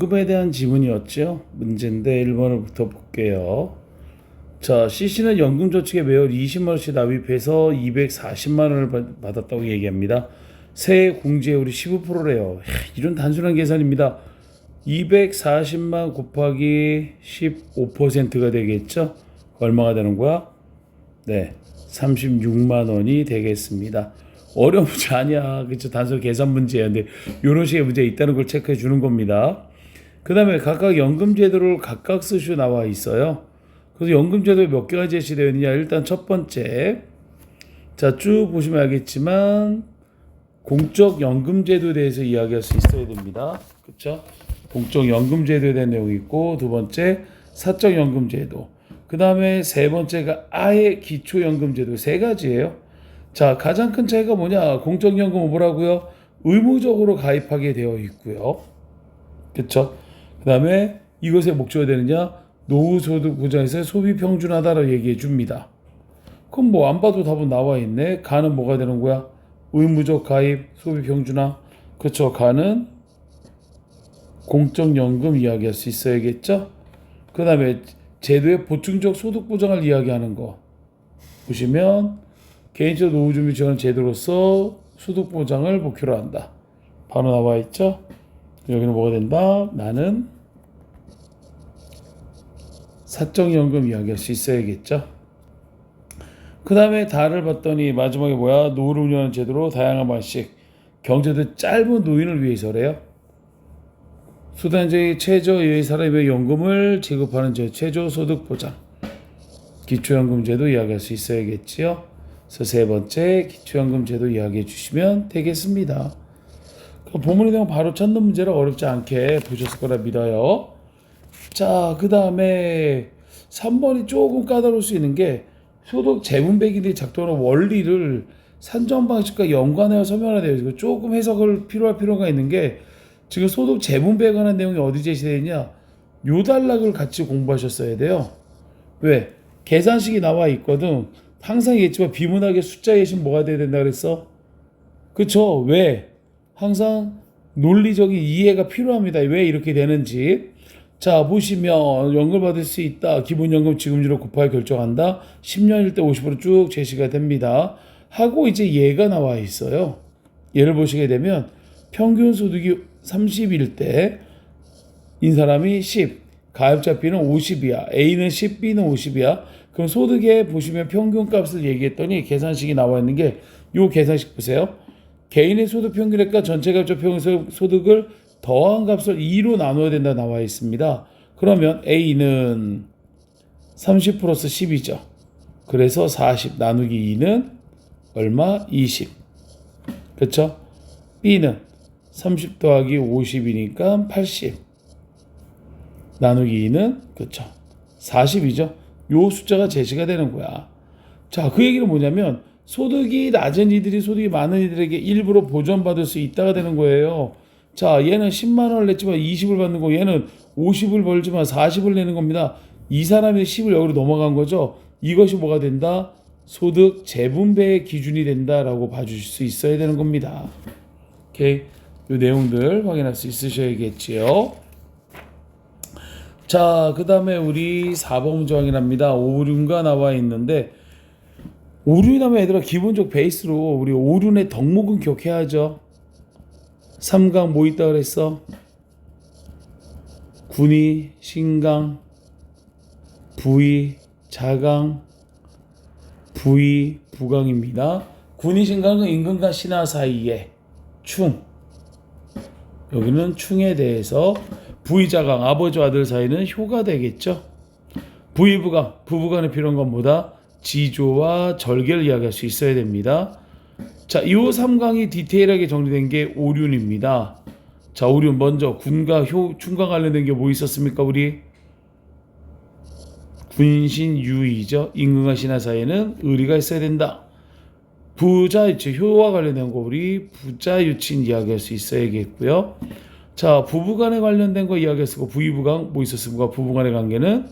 연금에 대한 지문이었죠. 문제인데 1번부터 볼게요. 자, C씨는 연금저축에 매월 20만 원씩 납입해서 240만 원을 받았다고 얘기합니다. 세액 공제율이 15%래요. 이런 단순한 계산입니다. 240만 곱하기 15%가 되겠죠. 얼마가 되는 거야? 네, 36만 원이 되겠습니다. 어려운 문제 아니야. 그쵸? 단순 계산 문제야. 근데 이런 식의 문제 있다는 걸 체크해 주는 겁니다. 그 다음에 각각 연금제도를 각각 쓰시오 나와 있어요. 그래서 연금제도에 몇 개가 제시되어 있느냐. 일단 첫 번째, 자, 쭉 보시면 알겠지만 공적연금제도에 대해서 이야기할 수 있어야 됩니다. 그렇죠? 공적연금제도에 대한 내용이 있고, 두 번째 사적연금제도, 그 다음에 세 번째가 아예 기초연금제도, 세 가지예요. 자, 가장 큰 차이가 뭐냐? 공적연금은 뭐라고요? 의무적으로 가입하게 되어 있고요. 그렇죠? 그 다음에 이것의 목적이 되느냐? 노후소득 보장에서 소비 평준화다라고 얘기해 줍니다. 그럼 뭐 안 봐도 답은 나와 있네. 가는 뭐가 되는 거야? 의무적 가입, 소비 평준화. 그렇죠? 가는 공적연금 이야기할 수 있어야겠죠? 그 다음에 제도의 보충적 소득 보장을 이야기하는 거 보시면 개인적 노후준비 지원 제도로서 소득 보장을 목표로 한다. 바로 나와 있죠? 여기는 뭐가 된다? 나는 사적연금 이야기할 수 있어야겠죠? 그 다음에 다를 봤더니 마지막에 뭐야? 노후를 운영하는 제도로 다양한 방식, 경제도 짧은 노인을 위해서래요. 수단적인 최저의 사람의 연금을 지급하는 최저소득보장, 기초연금제도 이야기할 수 있어야겠지요. 그래서 세 번째 기초연금제도 이야기해 주시면 되겠습니다. 본문의 내용 바로 찾는 문제라 어렵지 않게 보셨을 거라 믿어요. 자, 그 다음에 3번이 조금 까다로울 수 있는 게 소득 재분배기들이 작동하는 원리를 산정 방식과 연관하여 설명하되어 있고, 조금 해석을 필요할 필요가 있는 게, 지금 소득 재분배에 관한 내용이 어디 제시되어 있냐? 요 단락을 같이 공부하셨어야 돼요. 왜? 계산식이 나와 있거든. 항상 얘기했지만 비문학의 숫자 예시는 뭐가 돼야 된다 그랬어? 그쵸? 왜? 항상 논리적인 이해가 필요합니다. 왜 이렇게 되는지. 자, 보시면 연금을 받을 수 있다. 기본연금 지급률을 곱하여 결정한다. 10년일 때 50% 쭉 제시가 됩니다. 하고 이제 얘가 나와 있어요. 예를 보시게 되면 평균 소득이 30일 때인 사람이 10, 가입자 B는 50이야. A는 10, B는 50이야. 그럼 소득에 보시면 평균 값을 얘기했더니 계산식이 나와 있는 게 요 계산식 보세요. 개인의 소득 평균액과 전체 가입자 평균 소득을 더한 값을 2로 나눠야 된다 나와 있습니다. 그러면 A는 30 플러스 10이죠. 그래서 40 나누기 2는 얼마? 20. 그렇죠? B는 30 더하기 50이니까 80 나누기 2는 그렇죠? 40이죠. 요 숫자가 제시가 되는 거야. 자, 그 얘기는 뭐냐면 소득이 낮은 이들이 소득이 많은 이들에게 일부러 보전받을 수 있다가 되는 거예요. 자, 얘는 10만 원을 냈지만 20을 받는 거, 얘는 50을 벌지만 40을 내는 겁니다. 이 사람이 10을 여기로 넘어간 거죠. 이것이 뭐가 된다? 소득 재분배의 기준이 된다라고 봐주실 수 있어야 되는 겁니다. 오케이, 이 내용들 확인할 수 있으셔야겠지요. 자, 그 다음에 우리 4번 문제 확인합니다. 오륜가 나와 있는데, 오륜이 나면 얘들아 기본적 베이스로 우리 오륜의 덕목은 기억해야죠. 삼강 뭐 있다 그랬어? 군위, 신강, 부위, 자강, 부위, 부강입니다. 군위, 신강은 임금과 신하 사이의 충. 여기는 충에 대해서, 부위, 자강, 아버지와 아들 사이는 효가 되겠죠. 부위, 부강, 부부간에 필요한 건 뭐다? 지조와 절개를 이야기할 수 있어야 됩니다. 자, 이 3강이 디테일하게 정리된 게 오륜입니다. 자, 오륜 먼저 군과 충과 관련된 게 뭐 있었습니까? 우리 군신유의죠. 임금과 신하 사이에는 의리가 있어야 된다. 부자유치, 효와 관련된 거 우리 부자유친 이야기할 수 있어야겠고요. 자, 부부간에 관련된 거 이야기했고, 부의부강 뭐 있었습니까? 부부간의 관계는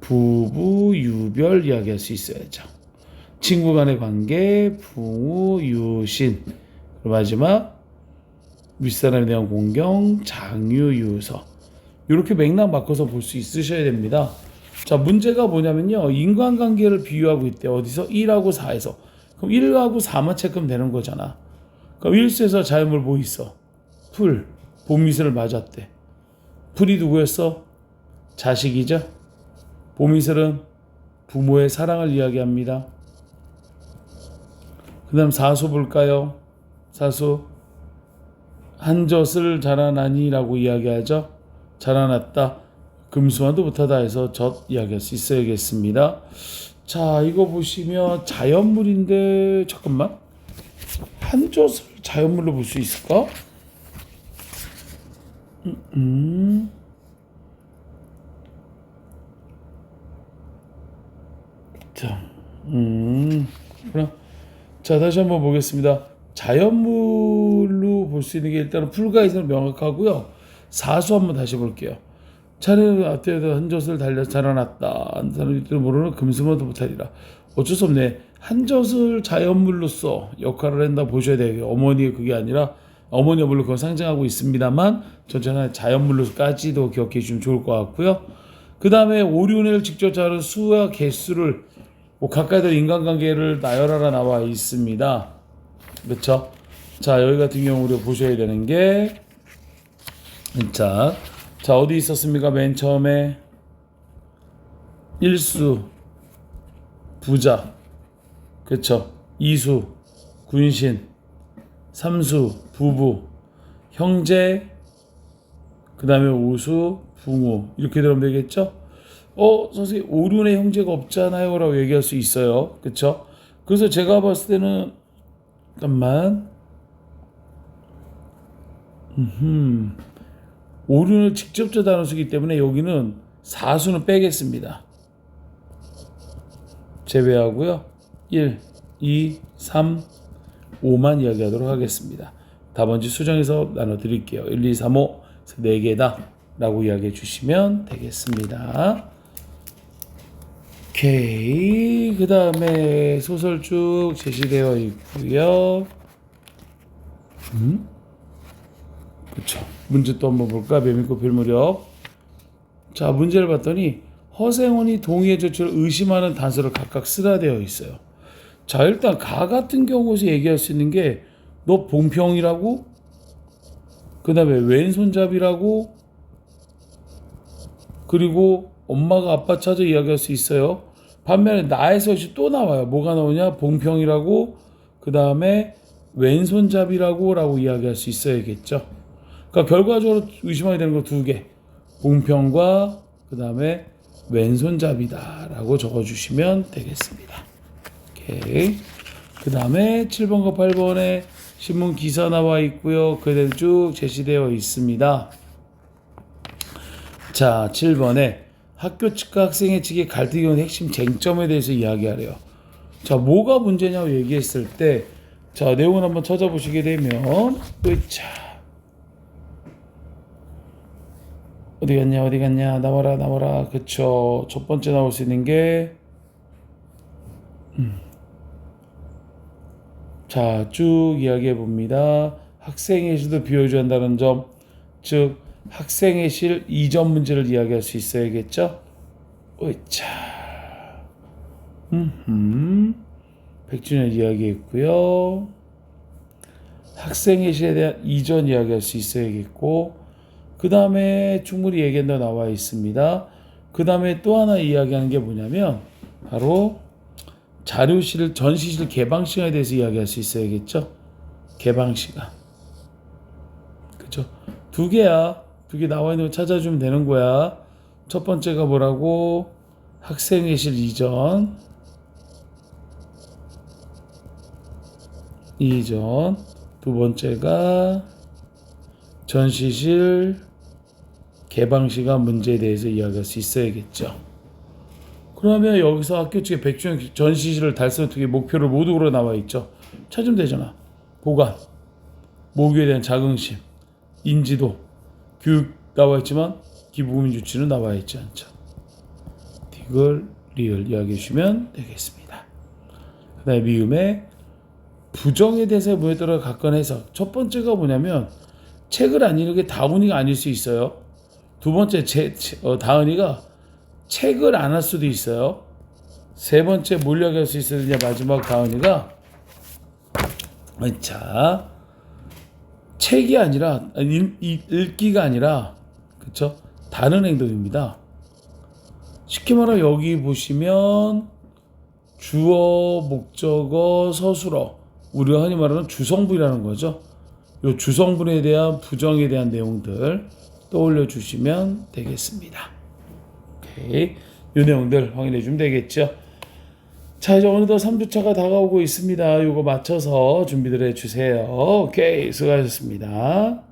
부부유별 이야기할 수 있어야죠. 친구 간의 관계, 부유신. 그리고 마지막 윗사람에 대한 공경, 장유, 유서. 이렇게 맥락 바꿔서 볼 수 있으셔야 됩니다. 자, 문제가 뭐냐면요. 인간관계를 비유하고 있대. 어디서? 1하고 4에서. 그럼 1하고 4만 체크하면 되는 거잖아. 그럼 1수에서 자연물 뭐 있어? 풀. 봄이슬을 맞았대. 풀이 누구였어? 자식이죠. 봄이슬은 부모의 사랑을 이야기합니다. 그 다음 사수 볼까요? 사수. 한젖을 자라나니 라고 이야기하죠. 자라났다. 금수만도 못하다 해서 젖 이야기할 수 있어야겠습니다. 자, 이거 보시면 자연물인데 잠깐만. 한젖을 자연물로 볼 수 있을까? 자, 그럼 자, 다시 한번 보겠습니다. 자연물로 볼 수 있는 게 일단은 풀과 이슬은 명확하고요. 사수 한번 다시 볼게요. 차례 앞에도 한젖을 달려 자라났다. 한 사람들은 모르는 금수만도 못하리라. 어쩔 수 없네. 한젖을 자연물로서 역할을 한다 보셔야 돼요. 어머니의 그게 아니라 어머니가 물론 그걸 상징하고 있습니다만 전체는 자연물로까지도 기억해 주시면 좋을 것 같고요. 그 다음에 오륜을 직접 자른 수와 개수를 가까이 된 인간관계를 나열하라 나와 있습니다. 그렇죠? 자, 여기 같은 경우 우리가 보셔야 되는 게 자, 어디 있었습니까? 맨 처음에 일수 부자, 그렇죠? 이수 군신, 삼수 부부, 형제, 그 다음에 오수 붕우 이렇게 들으면 되겠죠? 선생님 오륜의 형제가 없잖아요 라고 얘기할 수 있어요. 그렇죠? 그래서 제가 봤을 때는 잠깐만 오륜을 직접적 단어수기 때문에 여기는 사수는 빼겠습니다. 제외하고요. 1, 2, 3, 5만 이야기하도록 하겠습니다. 답안지 수정해서 나눠드릴게요. 1, 2, 3, 5 4개다 라고 이야기해 주시면 되겠습니다. 오케이. 그 다음에 소설 쭉 제시되어 있고요. 그쵸. 문제 또 한번 볼까? 매미꽃 필 무렵. 자, 문제를 봤더니 허생원이 동의의 조치를 의심하는 단서를 각각 쓰라 되어 있어요. 자, 일단 가 같은 경우에서 얘기할 수 있는 게 너 봉평이라고, 그 다음에 왼손잡이라고, 그리고 엄마가 아빠 찾아 이야기할 수 있어요. 반면에 나에서 또 나와요. 뭐가 나오냐? 봉평이라고, 그 다음에 왼손잡이라고 라고 이야기할 수 있어야겠죠. 그러니까 결과적으로 의심하게 되는 거 두 개. 봉평과 그 다음에 왼손잡이다 라고 적어주시면 되겠습니다. 오케이. 그 다음에 7번과 8번에 신문 기사 나와 있고요. 그대로 쭉 제시되어 있습니다. 자, 7번에 학교 측과 학생의 측의 갈등이 오는 핵심 쟁점에 대해서 이야기하래요. 자, 뭐가 문제냐고 얘기했을 때, 자, 내용을 한번 찾아보시게 되면, 어디 갔냐, 나와라. 그쵸. 첫 번째 나올 수 있는 게, 자, 쭉 이야기해 봅니다. 학생의 실도 비워줘야 한다는 점, 즉, 학생의 실 이전 문제를 이야기할 수 있어야겠죠? 백준현 이야기했고요. 학생의 실에 대한 이전 이야기할 수 있어야겠고, 그 다음에 충분히 얘기한다 나와 있습니다. 그 다음에 또 하나 이야기하는 게 뭐냐면 바로 자료실, 전시실 개방시간에 대해서 이야기할 수 있어야겠죠. 개방시간. 그쵸? 두 개야. 두 개 나와 있는 거 찾아주면 되는 거야. 첫 번째가 뭐라고? 학생회실 이전. 두 번째가 전시실 개방시간 문제에 대해서 이야기할 수 있어야겠죠. 그러면 여기서 학교 측에 백주현 전시실을 달성 투기 목표를 모두로 나와 있죠. 찾으면 되잖아. 보관, 모교에 대한 자긍심, 인지도, 교육 나와 있지만 기부금융 유치는 나와 있지 않죠. 디귿, 리을 이야기해 주시면 되겠습니다. 그 다음에 미음의 부정에 대해서 뭐에 따라 각건 해석. 첫 번째가 뭐냐면 책을 안 읽는 게 다운이가 아닐 수 있어요. 두 번째 다은이가 책을 안 할 수도 있어요. 세 번째 뭘 이야기할 수 있어야 되냐, 마지막 다은이가 자 책이 아니라 읽기가 아니라 그쵸? 다른 행동입니다. 쉽게 말하면 여기 보시면 주어, 목적어, 서술어, 우리가 흔히 말하는 주성분이라는 거죠. 이 주성분에 대한 부정에 대한 내용들 떠올려 주시면 되겠습니다. 오케이. 이 내용들 확인해 주면 되겠죠. 자, 이제 어느덧 3주차가 다가오고 있습니다. 이거 맞춰서 준비들 해주세요. 오케이, 수고하셨습니다.